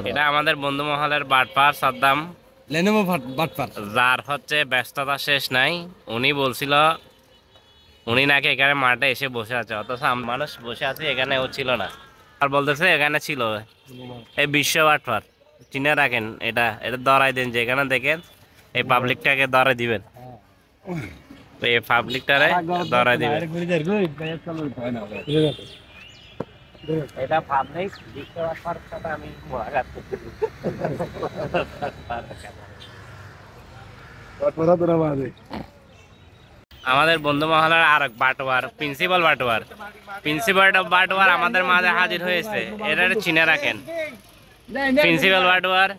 এটা আমাদের বন্ধু মহলের বাটপার সাদ্দাম, লেনোভো বাটপার। যার হচ্ছে ব্যস্ততা শেষ নাই। উনি বলছিল উনি নাকি এখানে মাঠে এসে বসে আছে, অথচ মানুষ বসে আছে এখানে, ও ছিল না। আর বলতেছে এখানে ছিল এই বিশ্ব বাটপার। চিনে রাখেন, এটা এটা ধরাই দেন, যেখানে দেখেন এই পাবলিকটাকে ধরাই দিবেন। তো এই পাবলিকটারে ধরাই দিবেন। এটা পাবলিক বিশ্ব বাটপার সাথে আমি মোলাকাত করছি। আমাদের বন্ধু মহলের আর এক বাটোয়ার, প্রিন্সিপাল বাটোয়ার। প্রিন্সিপাল বাটোয়ার আমাদের মাঝে হাজির হয়েছে, এটা চিনে রাখেন। প্রিন্সিপাল বাটোয়ার,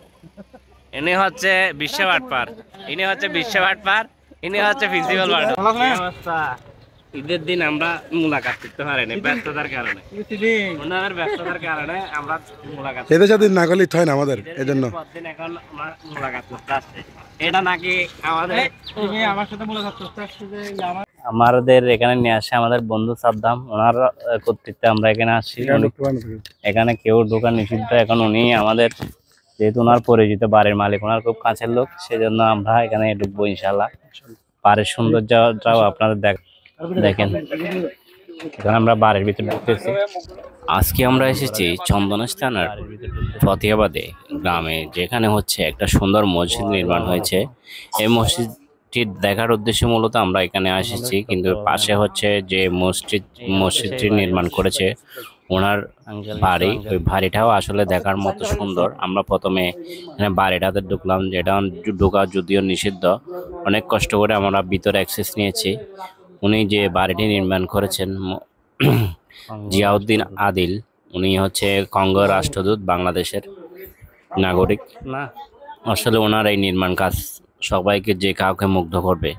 ইনি হচ্ছে বিশ্ব বাটপার, ইনি হচ্ছে বিশ্ব বাটপার, ইনি হচ্ছে প্রিন্সিপাল বাটপার। ঈদের দিন আমরা মোলাকাত করতে পারিনি ব্যস্ততার কারণে, ওনাদের ব্যস্ততার কারণে আমরা মোলাকাত এদের সাথে না করলে হয় না আমাদের, এজন্য এখন আমরা মোলাকাত করতে আসছে। এটা নাকি আমাদের আমার সাথে মোলাকাত করতে আসছে যে আমাদের এখানে নিয়ে আসে আমাদের বন্ধু সাদ্দাম, ওনার কর্তৃত্বে আমরা এখানে আসছি। এখানে কেউ ঢোকা নিষিদ্ধ। এখন উনি আমাদের, যেহেতু ওনার পরিচিত বাড়ির মালিক, ওনার খুব কাছের লোক, সেজন্য আমরা এখানে ঢুকবো ইনশাল্লাহ। বাড়ির সৌন্দর্যটাও আপনাদের দেখেন। এখানে আমরা বাড়ির ভিতরে ঢুকতেছি। আজকে আমরা এসেছি চন্দনাইশ থানার ফতেয়াবাদে গ্রামে, যেখানে হচ্ছে একটা সুন্দর মসজিদ নির্মাণ হয়েছে। এই মসজিদটি দেখার উদ্দেশ্যে মূলত আমরা এখানে এসেছি, কিন্তু পাশে হচ্ছে যে মসজিদটি নির্মাণ করেছে ওনার বাড়ি, ওই বাড়িটাও আসলে দেখার মতো সুন্দর। আমরা প্রথমে এখানে বাড়িটাতে ঢুকলাম, যেটা ঢোকা যদিও নিষিদ্ধ। অনেক কষ্ট করে আমরা ভিতরে অ্যাক্সেস নিয়েছি। উনি যে বাড়িটি নির্মাণ করেছেন জিয়াউদ্দিন আদিল, উনি হচ্ছে কঙ্গো রাষ্ট্রদূত, বাংলাদেশের নাগরিক। না আসলে ওনার এই নির্মাণ কাজ সবাইকে যে কাউকে মুগ্ধ করবে।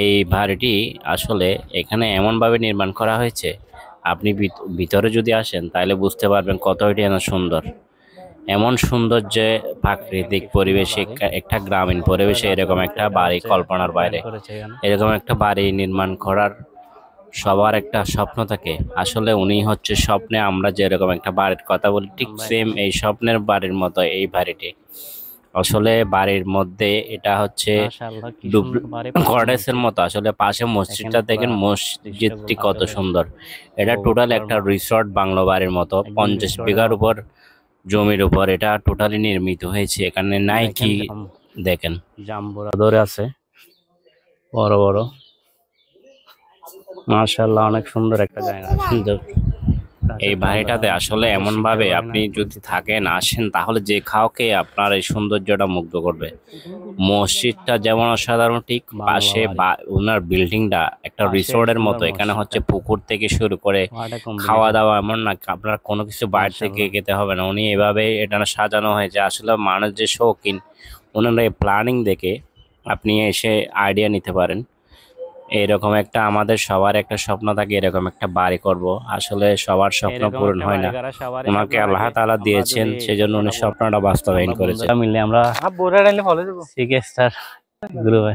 এই বাড়িটি আসলে এখানে এমনভাবে নির্মাণ করা হয়েছে, আপনি ভিতরে যদি আসেন তাহলে বুঝতে পারবেন কত এটি সুন্দর। এমন সুন্দর যে প্রাকৃতিক পরিবেশে, একটা গ্রামীণ পরিবেশে এরকম একটা বাড়ি কল্পনার বাইরে। এরকম একটা বাড়ি নির্মাণ করার সবার একটা স্বপ্ন থাকে। আসলে উনি হচ্ছে স্বপ্নে আমরা যেরকম একটা বাড়ির কথা বলি, ঠিক সেম এই স্বপ্নের বাড়ির মতো এই বাড়িটি। আসলে বাড়ির মধ্যে এটা হচ্ছে গডেসের মতো। আসলে পাশে মসজিদটা দেখেন, মসজিদটি কত সুন্দর। এটা টোটাল একটা রিসর্ট বাংলো বাড়ির মতো, 50 বিঘার উপর জমির উপর এটা টোটালি নির্মিত হয়েছে। এখানে নাই কি দেখেন, জাম্বুরা ধরে আছে বড় বড়, মাশাআল্লাহ অনেক সুন্দর একটা জায়গা। সুন্দর এই বাড়িটাতে আসলে এমন ভাবে আপনি যদি থাকেন, আসেন, তাহলে যে কাউকে আপনার এই সৌন্দর্যটা মুগ্ধ করবে। মসজিদটা যেমন অসাধারণ, ঠিক পাশে ওনার বিল্ডিংটা একটা রিসোর্টের মতো। এখানে হচ্ছে পুকুর থেকে শুরু করে খাওয়া দাওয়া, এমন না আপনার কোনো কিছু বাইরে থেকে খেতে হবে না। উনি এভাবে এটা সাজানো হয়েছে। আসলে মানুষ যে শৌখিন, ওনার এই প্ল্যানিং দেখে আপনি এসে আইডিয়া নিতে পারেন। এরকম একটা আমাদের সবার একটা স্বপ্ন থাকে, এরকম একটা বাড়ি করব। আসলে সবার স্বপ্ন পূরণ হয় না, ওনাকে আল্লাহ তাআলা দিয়েছেন, সেজন্য উনি স্বপ্নটা বাস্তবায়ন করেছে। মিলে আমরা সিকেস্টার গ্রুপে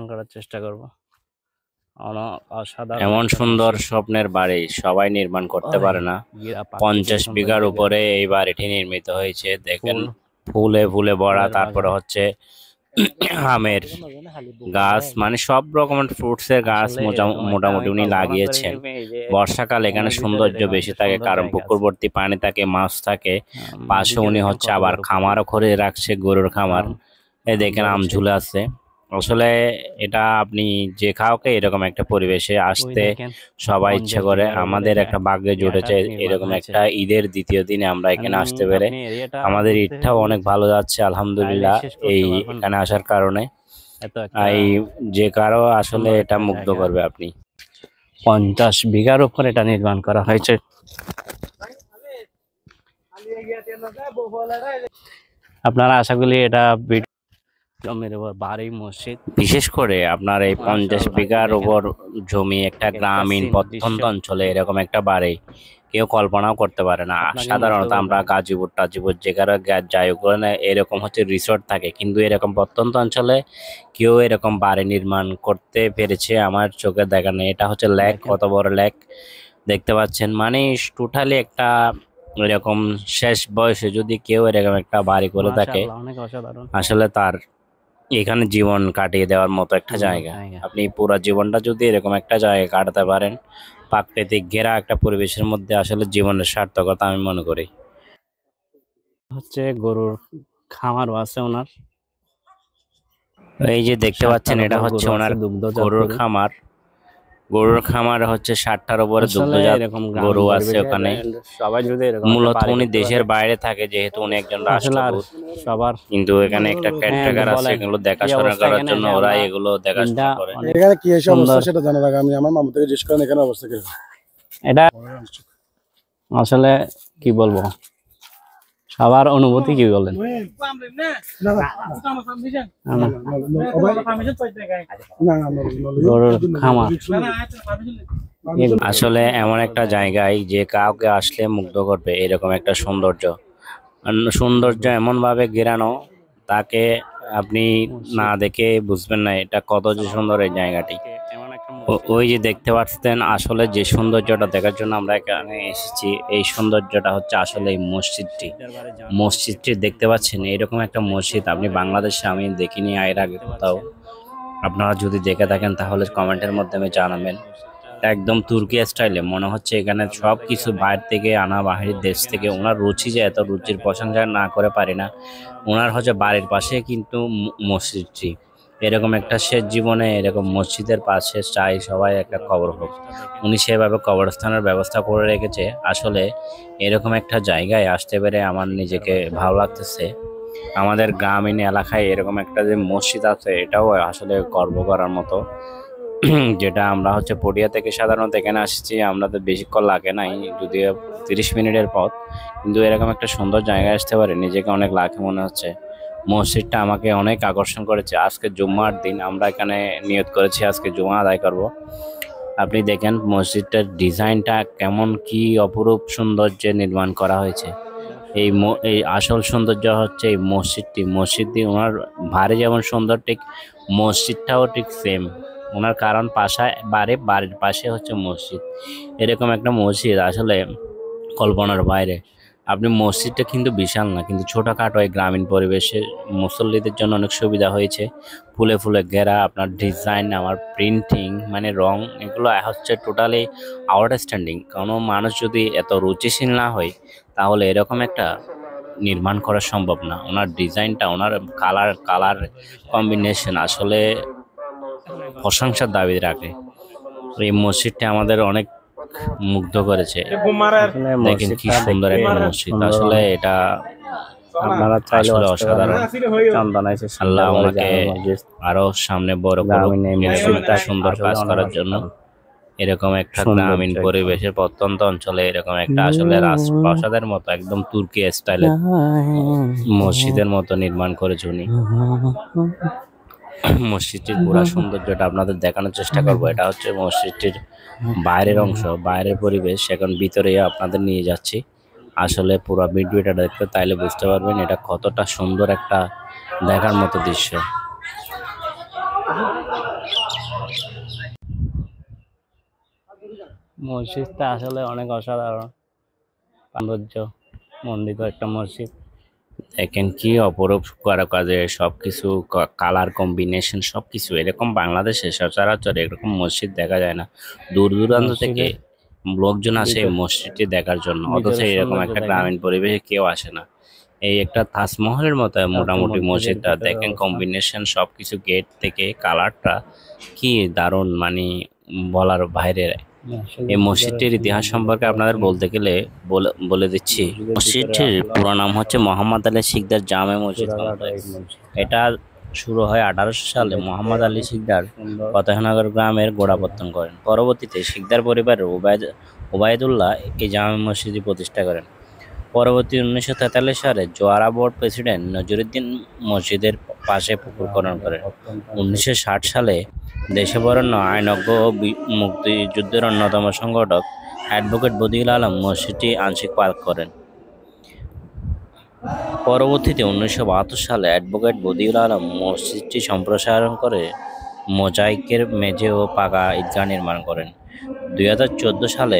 করার চেষ্টা করব। এমন সুন্দর স্বপ্নের বাড়ি সবাই নির্মাণ করতে পারে না। 50 বিঘার উপরে এই বাড়িটি নির্মিত হয়েছে। দেখেন ফুলে ফুলে ভরা, তারপরে হচ্ছে আমের গাছ, মানে সব রকমের ফ্রুটসের গাছ মোটামুটি উনি লাগিয়েছেন। বর্ষাকালে এখানে সৌন্দর্য বেশি থাকে, কারণ পুকুরবর্তী পানি থাকে, মাছ থাকে। পাশে উনি হচ্ছে আবার খামারও করে রাখছে, গরুর খামার। এই দেখেন আম ঝুলে আছে। আসলে এটা আপনি যে কাউকে এরকম একটা পরিবেশে আসতে সবাই ইচ্ছা করে। আমাদের একটা ভাগ্যে জুটেছে এরকম একটা ঈদের দ্বিতীয় দিনে আমরা এখানে আসতে পেরে। আমাদের ঈদটাও অনেক ভালো যাচ্ছে আলহামদুলিল্লাহ এই এখানে আসার কারণে। এই যে কারো আসলে এটা মুগ্ধ করবে। আপনি 50 বিঘার উপর এটা নির্মাণ করা হয়েছে। আপনারা আশা করি এটা জমির উপর বাড়ি, মসজিদ, বিশেষ করে আপনার এই 50 বিঘার উপর জমি, একটা গ্রামীণ প্রত্যন্ত অঞ্চলে এরকম একটা বাড়ি কেউ কল্পনাও করতে পারে না। সাধারণত আমরা গাজীপুর টাজীপুর যেখানে যাই ওখানে এরকম হচ্ছে রিসোর্ট থাকে, কিন্তু এরকম প্রত্যন্ত অঞ্চলে কেউ এরকম বাড়ি নির্মাণ করতে পেরেছে আমার চোখে দেখা নেই। এটা হচ্ছে লেক, কত বড় লেক দেখতে পাচ্ছেন, মানে টোটালি একটা এরকম শেষ বয়সে যদি কেউ এরকম একটা বাড়ি করে থাকে, অনেক অসাধারণ। আসলে তার এখানে জীবন কাটিয়ে দেওয়ার মতো একটা জায়গা। আপনি পুরো জীবনটা যদি এরকম একটা জায়গায় কাটাতে পারেন, প্রাকৃতিক ঘেরা একটা পরিবেশের মধ্যে, আসলে জীবনের সার্থকতা আমি মনে করি। হচ্ছে গরুর খামারও আছে ওনার। এই যে দেখতে পাচ্ছেন, এটা হচ্ছে ওনার গরুর খামার। গরুর খামার হচ্ছে 60টার উপরে দুগ্ধজাত গরু আছে ওখানে। সবাই যদি মূলত উনি দেশের বাইরে থাকে, যেহেতু উনি একজন রাষ্ট্রদূত, সবার কিন্তু এখানে একটা কেয়ারটেকার আছে, এগুলো দেখাশোনা করার জন্য ওরা এগুলো দেখাশোনা করে। এখানে কি এসে অবস্থা সেটা জানার আগে আমি আমার মামু থেকে জিজ্ঞেস করেন এখানে অবস্থা কি। এটা আসলে কি বলবো, সবার অনুভূতি কি বলেন? গরুর খামার আসলে এমন একটা জায়গায় যে কাউকে আসলে মুগ্ধ করবে, এরকম একটা সৌন্দর্য। সৌন্দর্য এমন ভাবে ঘেরানো, তাকে আপনি না দেখে বুঝবেন না এটা কত যে সুন্দর এই জায়গাটি। ওই যে দেখতে পাচ্ছেন, আসলে যে সৌন্দর্যটা দেখার জন্য আমরা এখানে এসেছি, এই সৌন্দর্যটা হচ্ছে আসলে এই মসজিদটি দেখতে পাচ্ছেন। এরকম একটা মসজিদ আপনি বাংলাদেশে আমি দেখিনি এর আগে কোথাও। আপনারা যদি দেখে থাকেন তাহলে কমেন্টের মাধ্যমে জানাবেন। একদম তুর্কি স্টাইলে মনে হচ্ছে, এখানে সবকিছু বাইরে থেকে আনা, বাহিরের দেশ থেকে। ওনার রুচি যে এত, রুচির প্রশংসা না করে পারি না। ওনার হচ্ছে বাড়ির পাশে কিন্তু মসজিদটি, এরকম একটা শেষ জীবনে এরকম মসজিদের পাশে চাই সবাই একটা কবর হোক। উনি সেভাবে কবরস্থানের ব্যবস্থা করে রেখেছে। আসলে এরকম একটা জায়গায় আসতে পেরে আমার নিজেকে ভালো লাগতেছে। আমাদের গ্রামীণ এলাকায় এরকম একটা যে মসজিদ আছে, এটাও আসলে গর্ব করার মতো। যেটা আমরা হচ্ছে পটিয়া থেকে সাধারণত এখানে আসছি, আমাদের বেশিক্ষণ লাগে নাই, যদিও 30 মিনিটের পথ, কিন্তু এরকম একটা সুন্দর জায়গায় আসতে পারে নিজেকে অনেক লাকি মনে হচ্ছে। মসজিদটা আমাকে অনেক আকর্ষণ করেছে। আজকে জুম্মার দিন, আমরা এখানে নিয়ত করেছি আজকে জুমা আদায় করব। আপনি দেখেন মসজিদটার ডিজাইনটা কেমন, কি অপরূপ সৌন্দর্যে নির্মাণ করা হয়েছে। এই আসল সৌন্দর্য হচ্ছে এই মসজিদটি ওনার ভারে যেমন সুন্দর, ঠিক মসজিদটাও ঠিক সেম ওনার। কারণ বাড়ির পাশে হচ্ছে মসজিদ। এরকম একটা মসজিদ আসলে কল্পনার বাইরে। আপনি মসজিদটা কিন্তু বিশাল না, কিন্তু ছোটখাটো এই গ্রামীণ পরিবেশে মুসল্লিদের জন্য অনেক সুবিধা হয়েছে। ফুলে ফুলে ঘেরা, আপনার ডিজাইন, আমার প্রিন্টিং, মানে রং, এগুলো হচ্ছে টোটালি আউটস্ট্যান্ডিং। কোনো মানুষ যদি এত রুচিশীল না হয়, তাহলে এরকম একটা নির্মাণ করা সম্ভব না। ওনার ডিজাইনটা, ওনার কালার কম্বিনেশন আসলে প্রশংসার দাবি রাখে। এই মসজিদটা আমাদের অনেক মুগ্ধ করেছে। দেখেন কি সুন্দর একটা মসজিদ, আসলে এটা আপনারা চাইলে আসলে অসাধারণ। আল্লাহ ওনাকে আরো সামনে বড় করুক, এরকম একটা সুন্দর কাজ করার জন্য। এরকম একটা গ্রামীণ পরিবেশের প্রত্যন্ত অঞ্চলে এরকম একটা আসলে রাজপ্রাসাদের মতো, একদম তুর্কি স্টাইলের মসজিদের মতো নির্মাণ করেছে উনি। মসজিদটির পুরো সৌন্দর্যটা আপনাদের দেখানোর চেষ্টা করব। এটা হচ্ছে মসজিদটির বাইরের অংশ, বাইরের পরিবেশ। এখন ভিতরে আপনাদের নিয়ে যাচ্ছি। আসলে পুরো ভিডিওটা দেখতে তাইলে বুঝতে পারবেন এটা কতটা সুন্দর একটা দেখার মতো দৃশ্য। মসজিদটা আসলে অনেক অসাধারণ সৌন্দর্য মন্ডিত একটা মসজিদ। দেখেন কি অপরূপ কাজে সবকিছু, কালার কম্বিনেশন সবকিছু। এরকম বাংলাদেশে সচরাচর এরকম মসজিদ দেখা যায় না। দূর দূরান্ত থেকে লোকজন আসে এই মসজিদটি দেখার জন্য, অথচ এরকম একটা গ্রামীণ পরিবেশে কেউ আসে না। এই একটা তাজমহলের মতো মোটামুটি মসজিদটা দেখেন, কম্বিনেশন সবকিছু, গেট থেকে কালারটা কি দারুণ, মানে বলার বাইরে। এই মসজিদটির ইতিহাস সম্পর্কে আপনাদের বলতে গেলে বলে দিচ্ছি। মসজিদটির পুরো নাম হচ্ছে মোহাম্মদ আলী শিকদার জামে মসজিদ। এটা শুরু হয় 1800 সালে। মোহাম্মদ আলী শিকদার ফতেহনগর গ্রামের গোড়াপত্তন করেন। পরবর্তীতে শিকদার পরিবারের ওবায়দুল্লাহ এই জামে মসজিদটি প্রতিষ্ঠা করেন। পরবর্তী 1943 সালে জোয়ারা বোর্ড প্রেসিডেন্ট নজরুদ্দিন মসজিদের পাশে পুকুর খনন করেন। 1960 সালে দেশে বরেণ্য আইনজ্ঞ ও মুক্তিযুদ্ধের অন্যতম সংগঠক অ্যাডভোকেট বদিউল আলম মসজিদটি আংশিক পাক করেন। পরবর্তীতে 1972 সালে অ্যাডভোকেট বদিউল আলম মসজিদটি সম্প্রসারণ করে মোজাইকের মেঝে ও পাকা ঈদগাহ নির্মাণ করেন। 2014 সালে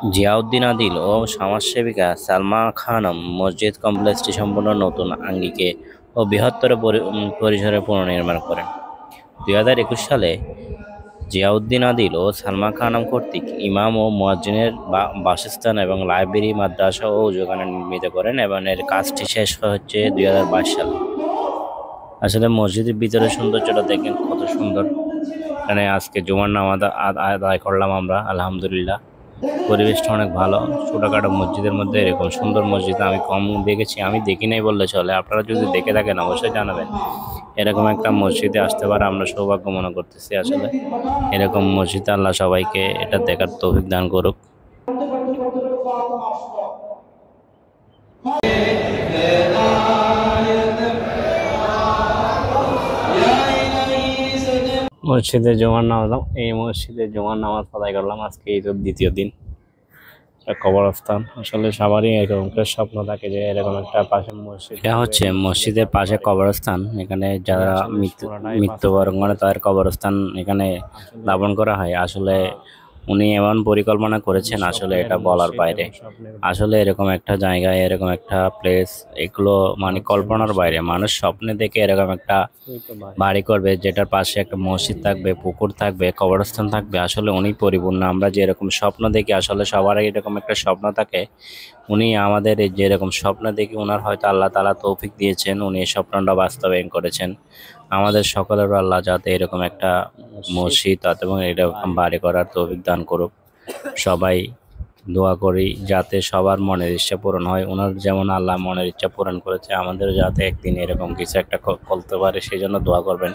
জিয়াউদ্দিন আদিল ও সমাজসেবিকা সালমা খানম মসজিদ কমপ্লেক্সটি সম্পূর্ণ নতুন আঙ্গিকে ও বৃহত্তর পরিসরে পুনর্নির্মাণ করেন। 2021 সালে জিয়াউদ্দিন আদিল ও সালমা খানম কর্তৃক ইমাম ও মুয়াজ্জিনের বাসস্থান এবং লাইব্রেরি, মাদ্রাসা ও উজুখানা নির্মিত করেন এবং এর কাজটি শেষ হচ্ছে 2022 সালে। আসলে মসজিদের ভিতরে সৌন্দর্যটা দেখেন কত সুন্দর। এখানে আজকে জুমার নামাজ আদায় করলাম আমরা, আলহামদুলিল্লাহ। পরিবেশটা অনেক ভালো। ছোটখাটো মসজিদের মধ্যে এরকম সুন্দর মসজিদ আমি কম দেখেছি, আমি দেখি নাই বললে চলে। আপনারা যদি দেখে থাকেন অবশ্যই জানাবেন। এরকম একটা মসজিদে আসতে পারে আমরা সৌভাগ্য মনে করতেছি। আসলে এরকম মসজিদ আল্লাহ সবাইকে এটা দেখার তৌফিক দান করুক। মসজিদে জুমার নামাজ, এই মসজিদে জুমার নামাজ আদায় করলাম আজকে ঈদের দ্বিতীয় দিন। কবরস্থান, আসলে সবারই এরকম একটা স্বপ্ন থাকে যে এরকম একটা পাশে মসজিদ। এটা হচ্ছে মসজিদের পাশে কবরস্থান। এখানে যারা মৃত্যুবরণ করে তাদের কবরস্থান এখানে দাফন করা হয়। আসলে উনি এমন পরিকল্পনা করেছেন, আসলে এটা বলার বাইরে। আসলে এরকম একটা জায়গায়, এরকম একটা প্লেস, এগুলো মানে কল্পনার বাইরে। মানুষ স্বপ্নে দেখে এরকম একটা বাড়ি করবে যেটার পাশে একটা মসজিদ থাকবে, পুকুর থাকবে, কবরস্থান থাকবে। আসলে উনি পরিপূর্ণ। আমরা যেরকম স্বপ্ন দেখি, আসলে সবারই এরকম একটা স্বপ্ন থাকে। উনি আমাদের এই যেরকম স্বপ্ন দেখি, ওনার হয়তো আল্লাহ তাআলা তৌফিক দিয়েছেন, উনি এই স্বপ্নটা বাস্তবায়ন করেছেন। আমাদের সকলেরও আল্লাহ যাতে এরকম একটা মসজিদ এবং এরকম বাড়ি করার তৌফিক দান করুক। সবাই দোয়া করি যাতে সবার মনের ইচ্ছা পূরণ হয়। ওনার যেমন আল্লাহ মনের ইচ্ছা পূরণ করেছে, আমাদের যাতে একদিন এরকম কিছু একটা করতে পারে, সেই জন্য দোয়া করবেন।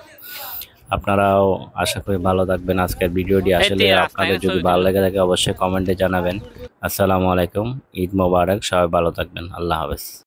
আপনারাও আশা করি ভালো থাকবেন। আজকের ভিডিওটি আসলে আপনাদের যদি ভালো লেগে থাকে অবশ্যই কমেন্টে জানাবেন। আসসালামু আলাইকুম, ঈদ মোবারক, সবাই ভালো থাকবেন, আল্লাহ হাফেজ।